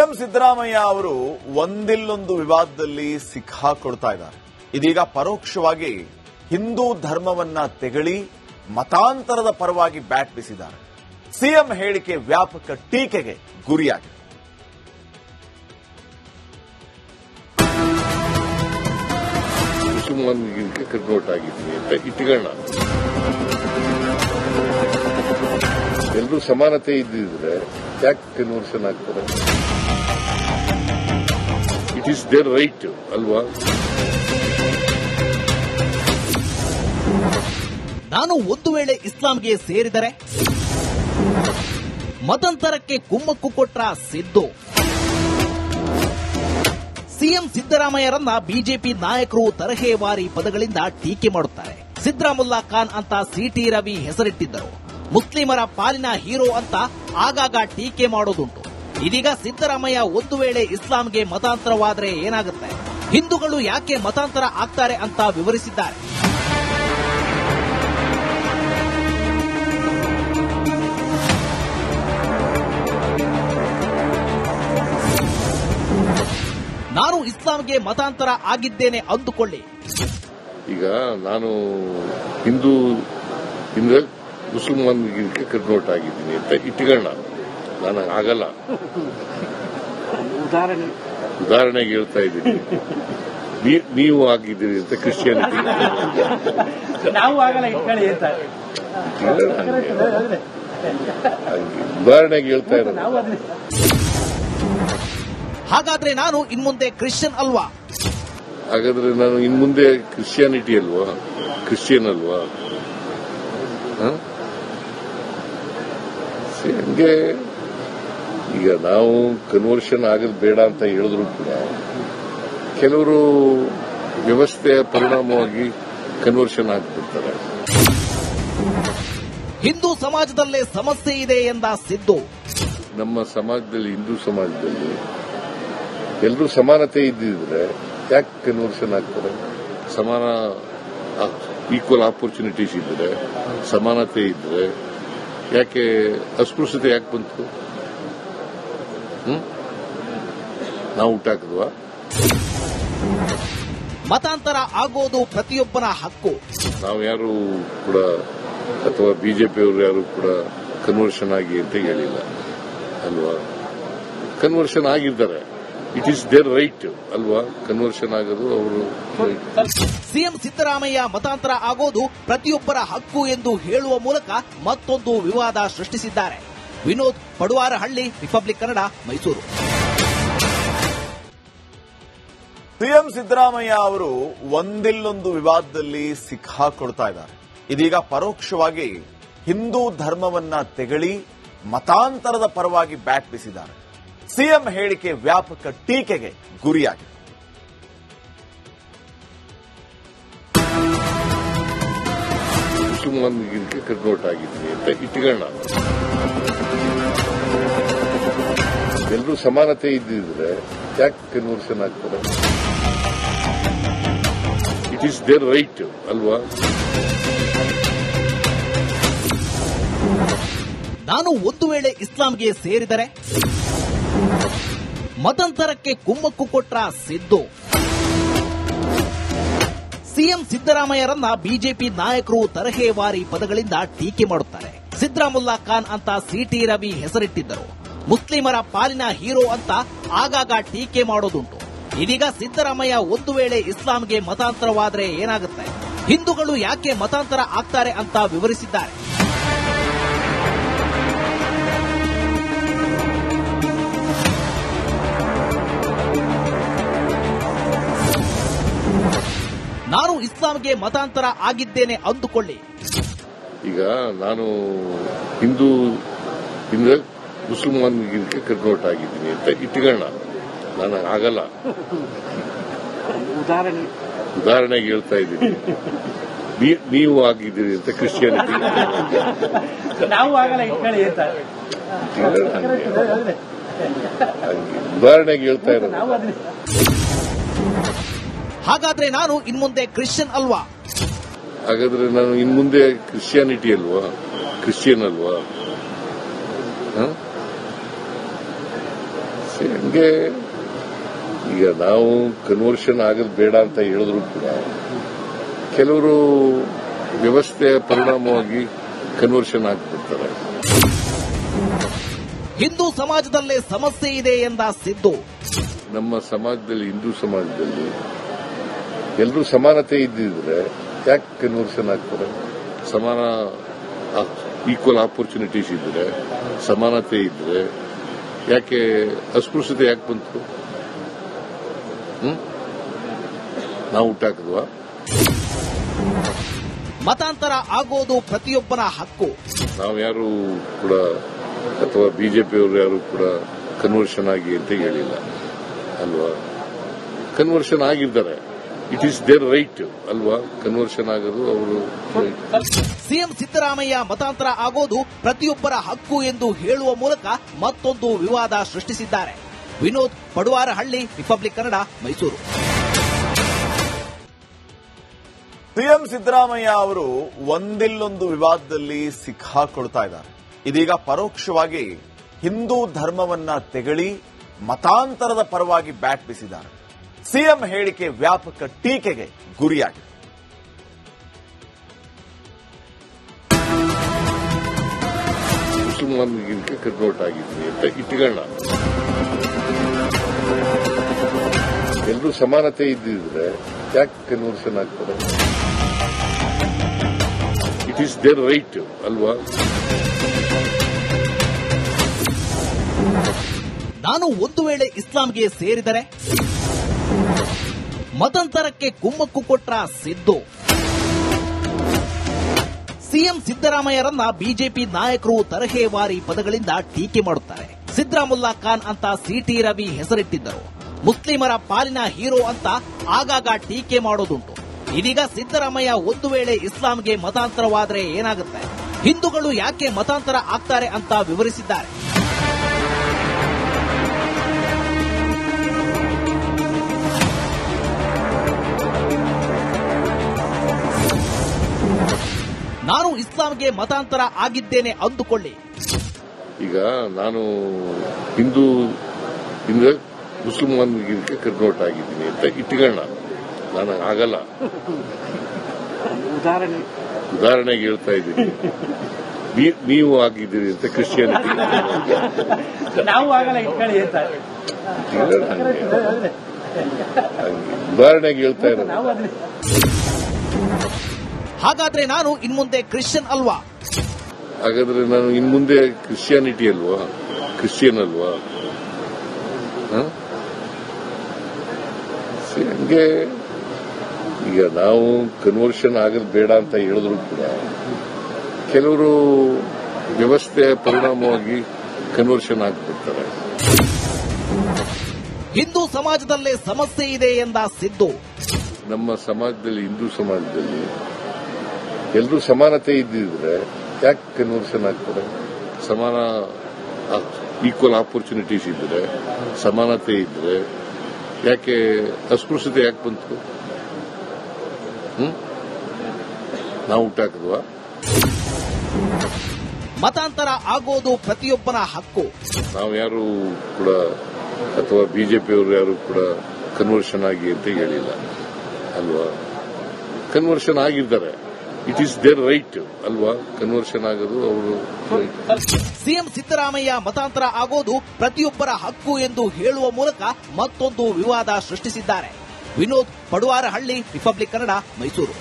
CM Siddaramaiah ಅವರು ಒಂದಿಲ್ಲೊಂದು ವಿವಾದದಲ್ಲಿ ಸಿಕ್ಕಾಕೊಳ್ತಾ ಇದ್ದಾರೆ. ಇದೀಗ ಪರೋಕ್ಷವಾಗಿ ಹಿಂದೂ ಧರ್ಮವನ್ನ ತೆಗಳಿ ಮತಾಂತರದ ಪರವಾಗಿ ಬ್ಯಾಟ್ ಬೀಸಿದ್ದಾರೆ. ಸಿಎಂ ಹೇಳಿಕೆ ವ್ಯಾಪಕ ಟೀಕೆಗೆ ಗುರಿಯಾಗಿದೆ. ಮುಸಲ್ಮಾನರಿಗೆ ಕನ್ವರ್ಟ್ ಆಗಿದ್ದೀನಿ ಅಂತ ಇಟ್ಕೊಳ್ಳೋಣ. ಎಲ್ಲರೂ ಸಮಾನತೆ ಇದ್ದಿದ್ರೆ ಯಾಕೆ ಕನ್ವರ್ಷನ್ ಆಗ್ತಾರೆ? ಇಟ್ ಈಸ್ ದೇರ್ ರೈಟ್ ಅಲ್ವಾ? ನಾನು ಒಂದು ವೇಳೆ ಇಸ್ಲಾಂಗೆ ಸೇರಿದರೆ ಮತಾಂತರಕ್ಕೆ ಕುಮ್ಮಕ್ಕು ಕೊಟ್ರ ಸಿದ್ದು. ಸಿಎಂ ಸಿದ್ದರಾಮಯ್ಯರನ್ನ ಬಿಜೆಪಿ ನಾಯಕರು ತರಹೇವಾರಿ ಪದಗಳಿಂದ ಟೀಕೆ ಮಾಡುತ್ತಾರೆ. ಸಿದ್ದರಾಮುಲ್ಲಾ ಖಾನ್ ಅಂತ ಸಿಟಿ ರವಿ ಹೆಸರಿಟ್ಟಿದ್ದರು. ಮುಸ್ಲಿಮರ ಪಾಲಿನ ಹೀರೋ ಅಂತ ಆಗಾಗ ಟೀಕೆ ಮಾಡೋದುಂಟು. ಇದೀಗ ಸಿದ್ದರಾಮಯ್ಯ ಒಂದು ವೇಳೆ ಇಸ್ಲಾಂಗೆ ಮತಾಂತರವಾದರೆ ಏನಾಗುತ್ತೆ, ಹಿಂದೂಗಳು ಯಾಕೆ ಮತಾಂತರ ಆಗ್ತಾರೆ ಅಂತ ವಿವರಿಸಿದ್ದಾರೆ. ನಾನು ಇಸ್ಲಾಂಗೆ ಮತಾಂತರ ಆಗಿದ್ದೇನೆ ಅಂದುಕೊಳ್ಳಿ. ಈಗ ನಾನು ಹಿಂದೂ ಮುಸಲ್ಮಾನರಿಗೆ ಕನ್ವರ್ಟ್ ಆಗಿದ್ದೀನಿ ಅಂತ ಇಟ್ಕೊಳ್ಳೋಣ. ನಾನು ಆಗಲ್ಲ. ಉದಾಹರಣೆಗೆ ಹೇಳ್ತಾ ಇದ್ದೀನಿ. ನೀವು ಆಗಿದ್ದೀರಿ ಅಂತ ಕ್ರಿಶ್ಚಿಯಾನಿಟಿ. ಉದಾಹರಣೆಗೆ ಹೇಳ್ತಾ ಇರೋದು. ಹಾಗಾದ್ರೆ ನಾನು ಇನ್ಮುಂದೆ ಕ್ರಿಶ್ಚಿಯನ್ ಅಲ್ವಾ? ಹಾಗಾದ್ರೆ ನಾನು ಇನ್ಮುಂದೆ ಕ್ರಿಶ್ಚಿಯಾನಿಟಿ ಅಲ್ವಾ? ಕ್ರಿಶ್ಚಿಯನ್ ಅಲ್ವಾ? ಹಂಗೆ ಈಗ ನಾವು ಕನ್ವರ್ಷನ್ ಆಗೋದು ಬೇಡ ಅಂತ ಹೇಳಿದ್ರು ಕೂಡ ಕೆಲವರು ವ್ಯವಸ್ಥೆಯ ಪರಿಣಾಮವಾಗಿ ಕನ್ವರ್ಷನ್ ಆಗ್ಬಿಡ್ತಾರೆ. ಹಿಂದೂ ಸಮಾಜದಲ್ಲೇ ಸಮಸ್ಯೆ ಇದೆ ಎಂದ ಸಿದ್ದು. ನಮ್ಮ ಸಮಾಜದಲ್ಲಿ, ಹಿಂದೂ ಸಮಾಜದಲ್ಲಿ ಎಲ್ಲರೂ ಸಮಾನತೆ ಇದ್ದಿದ್ರೆ ಯಾಕೆ ಕನ್ವರ್ಷನ್ ಆಗ್ತಾರೆ? ಸಮಾನ ಈಕ್ವಲ್ ಆಪರ್ಚುನಿಟೀಸ್ ಇದ್ರೆ, ಸಮಾನತೆ ಇದ್ರೆ ಯಾಕೆ ಅಸ್ಪೃಶ್ಯತೆ ಯಾಕೆ ಬಂತು? ನಾವು ಹುಟ್ಟಾಕಿದ್ವಾ? ಮತಾಂತರ ಆಗೋದು ಪ್ರತಿಯೊಬ್ಬನ ಹಕ್ಕು. ನಾವು ಯಾರು ಕೂಡ ಅಥವಾ ಬಿಜೆಪಿಯವರು ಯಾರು ಕೂಡ ಕನ್ವರ್ಷನ್ ಆಗಿ ಅಂತ ಹೇಳಿಲ್ಲ ಅಲ್ವಾ? ಕನ್ವರ್ಷನ್ ಆಗಿದ್ದಾರೆ. ಇಟ್ ಈಸ್ ದೇರ್ ರೈಟ್ ಅಲ್ವಾ? ಕನ್ವರ್ಷನ್ ಆಗೋದು ಅವರು. ಸಿಎಂ ಸಿದ್ದರಾಮಯ್ಯ ಮತಾಂತರ ಆಗೋದು ಪ್ರತಿಯೊಬ್ಬರ ಹಕ್ಕು ಎಂದು ಹೇಳುವ ಮೂಲಕ ಮತ್ತೊಂದು ವಿವಾದ ಸೃಷ್ಟಿಸಿದ್ದಾರೆ. ವಿನೋದ್ ಪಡುವಾರಹಳ್ಳಿ, ರಿಪಬ್ಲಿಕ್ ಕನ್ನಡ, ಮೈಸೂರು. ಸಿಎಂ ಸಿದ್ದರಾಮಯ್ಯ ಅವರು ಒಂದಿಲ್ಲೊಂದು ವಿವಾದದಲ್ಲಿ ಸಿಕ್ಕಾಕೊಳ್ತಾ ಇದ್ದಾರೆ. ಇದೀಗ ಪರೋಕ್ಷವಾಗಿ ಹಿಂದೂ ಧರ್ಮವನ್ನ ತೆಗಳಿ ಮತಾಂತರದ ಪರವಾಗಿ ಬ್ಯಾಟ್ ಬೀಸಿದ್ದಾರೆ. ಸಿಎಂ ಹೇಳಿಕೆ ವ್ಯಾಪಕ ಟೀಕೆಗೆ ಗುರಿಯಾಗಿದೆ. ಮುಸಲ್ಮಾನರಿಗೆ ಕನ್ವರ್ಟ್ ಆಗಿದ್ದೀನಿ ಅಂತ ಇಟ್ಕೊಳ್ಳೋಣ. ಎಲ್ಲರೂ ಸಮಾನತೆ ಇದ್ದಿದ್ರೆ ಯಾಕೆ ಕನ್ವರ್ಷನ್ ಆಗ್ತಾರೆ? ಇಟ್ ಈಸ್ ದೇರ್ ರೈಟ್ ಅಲ್ವಾ? ನಾನು ಒಂದು ವೇಳೆ ಇಸ್ಲಾಂಗೆ ಸೇರಿದರೆ ಮತಾಂತರಕ್ಕೆ ಕುಮ್ಮಕ್ಕು ಕೊಟ್ರ ಸಿದ್ದು. ಸಿಎಂ ಸಿದ್ದರಾಮಯ್ಯರನ್ನ ಬಿಜೆಪಿ ನಾಯಕರು ತರಹೇವಾರಿ ಪದಗಳಿಂದ ಟೀಕೆ ಮಾಡುತ್ತಾರೆ. ಸಿದ್ದರಾಮುಲ್ಲಾ ಖಾನ್ ಅಂತ ಸಿಟಿ ರವಿ ಹೆಸರಿಟ್ಟಿದ್ದರು. ಮುಸ್ಲಿಮರ ಪಾಲಿನ ಹೀರೋ ಅಂತ ಆಗಾಗ ಟೀಕೆ ಮಾಡೋದುಂಟು. ಇದೀಗ ಸಿದ್ದರಾಮಯ್ಯ ಒಂದು ವೇಳೆ ಇಸ್ಲಾಂಗೆ ಮತಾಂತರವಾದರೆ ಏನಾಗುತ್ತೆ, ಹಿಂದೂಗಳು ಯಾಕೆ ಮತಾಂತರ ಆಗ್ತಾರೆ ಅಂತ ವಿವರಿಸಿದ್ದಾರೆ. ನಾನು ಇಸ್ಲಾಂಗೆ ಮತಾಂತರ ಆಗಿದ್ದೇನೆ ಅಂದುಕೊಳ್ಳಿ. ಈಗ ನಾನು ಹಿಂದೂ ಮುಸಲ್ಮಾನರಿಗೆ ಕನ್ವರ್ಟ್ ಆಗಿದ್ದೀನಿ ಅಂತ ಇಟ್ಕೊಳ್ಳೋಣ. ನಾನು ಆಗಲ್ಲ. ಉದಾಹರಣೆಗೆ ಹೇಳ್ತಾ ಇದ್ದೀನಿ. ನೀವು ಆಗಿದ್ದೀರಿ ಅಂತ ಕ್ರಿಶ್ಚಿಯಾನಿಟಿ. ಉದಾಹರಣೆಗೆ ಹೇಳ್ತಾ ಇರೋದು. ಹಾಗಾದ್ರೆ ನಾನು ಇನ್ಮುಂದೆ ಕ್ರಿಶ್ಚಿಯನ್ ಅಲ್ವಾ? ಹಾಗಾದ್ರೆ ನಾನು ಇನ್ಮುಂದೆ ಕ್ರಿಶ್ಚಿಯಾನಿಟಿ ಅಲ್ವಾ? ಕ್ರಿಶ್ಚಿಯನ್ ಅಲ್ವಾ? ಹಂಗೆ ಈಗ ನಾವು ಕನ್ವರ್ಷನ್ ಆಗೋದು ಬೇಡ ಅಂತ ಹೇಳಿದ್ರು ಕೂಡ ಕೆಲವರು ವ್ಯವಸ್ಥೆಯ ಪರಿಣಾಮವಾಗಿ ಕನ್ವರ್ಷನ್ ಆಗ್ಬಿಡ್ತಾರೆ. ಹಿಂದೂ ಸಮಾಜದಲ್ಲೇ ಸಮಸ್ಯೆ ಇದೆ ಎಂದ ಸಿದ್ದು, ನಮ್ಮ ಸಮಾಜದಲ್ಲಿ, ಹಿಂದೂ ಸಮಾಜದಲ್ಲಿ ಎಲ್ಲರೂ ಸಮಾನತೆ ಇದ್ದಿದ್ರೆ ಯಾಕೆ ಕನ್ವರ್ಷನ್ ಆಗ್ತಾರೆ? ಸಮಾನ ಈಕ್ವಲ್ ಆಪರ್ಚುನಿಟೀಸ್ ಇದ್ರೆ, ಸಮಾನತೆ ಇದ್ರೆ ಯಾಕೆ ಅಸ್ಪೃಶ್ಯತೆ ಯಾಕೆ ಬಂತು? ನಾವು ಹುಟ್ಟಾಕದ್ವಾ? ಮತಾಂತರ ಆಗೋದು ಪ್ರತಿಯೊಬ್ಬನ ಹಕ್ಕು. ನಾವು ಯಾರು ಕೂಡ ಅಥವಾ ಬಿಜೆಪಿಯವರು ಯಾರು ಕೂಡ ಕನ್ವರ್ಷನ್ ಆಗಿ ಅಂತ ಹೇಳಿಲ್ಲ ಅಲ್ವಾ? ಕನ್ವರ್ಷನ್ ಆಗಿದ್ದಾರೆ, ಇಟ್ ಈಸ್ ದೇರ್ ರೈಟ್ ಅಲ್ವಾ? ಕನ್ವರ್ಷನ್ ಆಗೋದು ಅವರು. ಸಿಎಂ ಸಿದ್ದರಾಮಯ್ಯ ಮತಾಂತರ ಆಗೋದು ಪ್ರತಿಯೊಬ್ಬರ ಹಕ್ಕು ಎಂದು ಹೇಳುವ ಮೂಲಕ ಮತ್ತೊಂದು ವಿವಾದ ಸೃಷ್ಟಿಸಿದ್ದಾರೆ. ವಿನೋದ್ ಪಡುವಾರಹಳ್ಳಿ, ರಿಪಬ್ಲಿಕ್ ಕನ್ನಡ, ಮೈಸೂರು. ಸಿಎಂ ಸಿದ್ದರಾಮಯ್ಯ ಅವರು ಒಂದಿಲ್ಲೊಂದು ವಿವಾದದಲ್ಲಿ ಸಿಕ್ಕಾಕೊಳ್ತಾ ಇದ್ದಾರೆ. ಇದೀಗ ಪರೋಕ್ಷವಾಗಿ ಹಿಂದೂ ಧರ್ಮವನ್ನ ತೆಗಳಿ ಮತಾಂತರದ ಪರವಾಗಿ ಬ್ಯಾಟ್ ಬೀಸಿದ್ದಾರೆ. ಸಿಎಂ ಹೇಳಿಕೆ ವ್ಯಾಪಕ ಟೀಕೆಗೆ ಗುರಿಯಾಗಿದೆ. ಮುಸಲ್ಮಾನರಿಗೆ ಕನ್ವರ್ಟ್ ಆಗಿದ್ದೀನಿ ಅಂತ ಇಟ್ಕೊಳ್ಳ. ಎಲ್ಲರೂ ಸಮಾನತೆ ಇದ್ದಿದ್ರೆ ಯಾಕೆ ಕನ್ವರ್ಷನ್ ಆಗ್ತಾರೆ? ಇಟ್ ಈಸ್ ದೇರ್ ರೈಟ್ ಅಲ್ವಾ? ನಾನು ಒಂದು ವೇಳೆ ಇಸ್ಲಾಂಗೆ ಸೇರಿದರೆ ಮತಾಂತರಕ್ಕೆ ಕುಮ್ಮಕ್ಕು ಕೊಟ್ರ ಸಿದ್ದು. ಸಿಎಂ ಸಿದ್ದರಾಮಯ್ಯರನ್ನ ಬಿಜೆಪಿ ನಾಯಕರು ತರಹೇವಾರಿ ಪದಗಳಿಂದ ಟೀಕೆ ಮಾಡುತ್ತಾರೆ. ಸಿದ್ರಾಮುಲ್ಲಾ ಖಾನ್ ಅಂತ ಸಿಟಿ ರವಿ ಹೆಸರಿಟ್ಟಿದ್ದರು. ಮುಸ್ಲಿಮರ ಪಾಲಿನ ಹೀರೋ ಅಂತ ಆಗಾಗ ಟೀಕೆ ಮಾಡೋದುಂಟು. ಇದೀಗ ಸಿದ್ದರಾಮಯ್ಯ ಒಂದು ವೇಳೆ ಇಸ್ಲಾಂಗೆ ಮತಾಂತರವಾದರೆ ಏನಾಗುತ್ತೆ, ಹಿಂದೂಗಳು ಯಾಕೆ ಮತಾಂತರ ಆಗ್ತಾರೆ ಅಂತ ವಿವರಿಸಿದ್ದಾರೆ. ನಾನು ಇಸ್ಲಾಂಗೆ ಮತಾಂತರ ಆಗಿದ್ದೇನೆ ಅಂದುಕೊಳ್ಳಿ. ಈಗ ನಾನು ಹಿಂದೂ ಮುಸಲ್ಮಾನರಿಗೆ ಕನ್ವರ್ಟ್ ಆಗಿದ್ದೀನಿ ಅಂತ ಇಟ್ಕೊಳ್ಳ. ನಾನು ಆಗಲ್ಲ. ಉದಾಹರಣೆಗೆ ಹೇಳ್ತಾ ಇದ್ದೀನಿ. ನೀವು ಆಗಿದ್ದೀರಿ ಅಂತ ಕ್ರಿಶ್ಚಿಯಾನಿಟಿ. ಉದಾಹರಣೆಗೆ ಹೇಳ್ತಾ ಇರೋದು. ಹಾಗಾದ್ರೆ ನಾನು ಇನ್ಮುಂದೆ ಕ್ರಿಶ್ಚಿಯನ್ ಅಲ್ವಾ? ಹಾಗಾದ್ರೆ ನಾನು ಇನ್ಮುಂದೆ ಕ್ರಿಶ್ಚಿಯಾನಿಟಿ ಅಲ್ವಾ? ಕ್ರಿಶ್ಚಿಯನ್ ಅಲ್ವಾ? ಹಂಗೆ ಈಗ ನಾವು ಕನ್ವರ್ಷನ್ ಆಗೋದು ಬೇಡ ಅಂತ ಹೇಳಿದ್ರು ಕೂಡ ಕೆಲವರು ವ್ಯವಸ್ಥೆಯ ಪರಿಣಾಮವಾಗಿ ಕನ್ವರ್ಷನ್ ಆಗ್ಬಿಡ್ತಾರೆ. ಹಿಂದೂ ಸಮಾಜದಲ್ಲೇ ಸಮಸ್ಯೆ ಇದೆ ಎಂದ ಸಿದ್ದು, ನಮ್ಮ ಸಮಾಜದಲ್ಲಿ, ಹಿಂದೂ ಸಮಾಜದಲ್ಲಿ ಎಲ್ಲರೂ ಸಮಾನತೆ ಇದ್ದಿದ್ರೆ ಯಾಕೆ ಕನ್ವರ್ಷನ್ ಆಗ್ತಾರೆ? ಸಮಾನ ಈಕ್ವಲ್ ಆಪರ್ಚುನಿಟೀಸ್ ಇದ್ರೆ, ಸಮಾನತೆ ಇದ್ರೆ ಯಾಕೆ ಅಸ್ಪೃಶ್ಯತೆ ಯಾಕೆ ಬಂತು? ನಾವು ಹುಟ್ಟಾಕದ್ವಾ? ಮತಾಂತರ ಆಗೋದು ಪ್ರತಿಯೊಬ್ಬನ ಹಕ್ಕು. ನಾವು ಯಾರು ಕೂಡ ಅಥವಾ ಬಿಜೆಪಿಯವರು ಯಾರು ಕೂಡ ಕನ್ವರ್ಷನ್ ಆಗಿ ಅಂತ ಹೇಳಿಲ್ಲ ಅಲ್ವಾ? ಕನ್ವರ್ಷನ್ ಆಗಿದ್ದಾರೆ, ಇಟ್ ಈಸ್ ದೇರ್ ರೈಟ್ ಅಲ್ವಾ? ಕನ್ವರ್ಷನ್ ಆಗೋದು ಅವರು. ಸಿಎಂ ಸಿದ್ದರಾಮಯ್ಯ ಮತಾಂತರ ಆಗೋದು ಪ್ರತಿಯೊಬ್ಬರ ಹಕ್ಕು ಎಂದು ಹೇಳುವ ಮೂಲಕ ಮತ್ತೊಂದು ವಿವಾದ ಸೃಷ್ಟಿಸಿದ್ದಾರೆ. ವಿನೋದ್ ಪಡುವಾರಹಳ್ಳಿ, ರಿಪಬ್ಲಿಕ್ ಕನ್ನಡ, ಮೈಸೂರು.